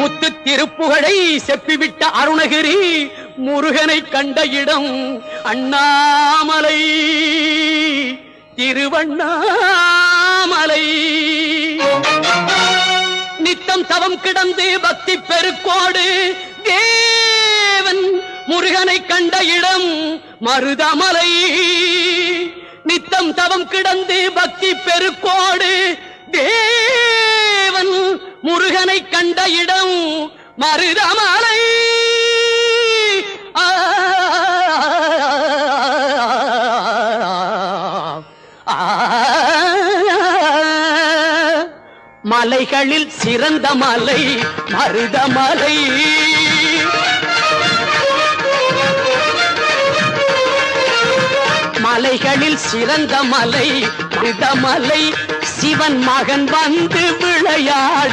முத்து திருப்புகழை செப்பிவிட்ட அருணகிரி முருகனை கண்ட இடம் அண்ணாமலை திருவண்ணாமலை. நித்தம் தவம் கிடந்து பக்தி பெருக்கோடு தேவன் முருகனை கண்ட இடம் மருதமலை. நித்தம் தவம் கிடந்து பக்தி பெருக்கோடு தேவன் முருகனை கண்ட இடம் மருதமலை. மலைகளில் சிறந்த மலை மருதமலை. மலைகளில் சிறந்த மலை மருதமலை. சிவன் மகன் வந்து விளையாடும்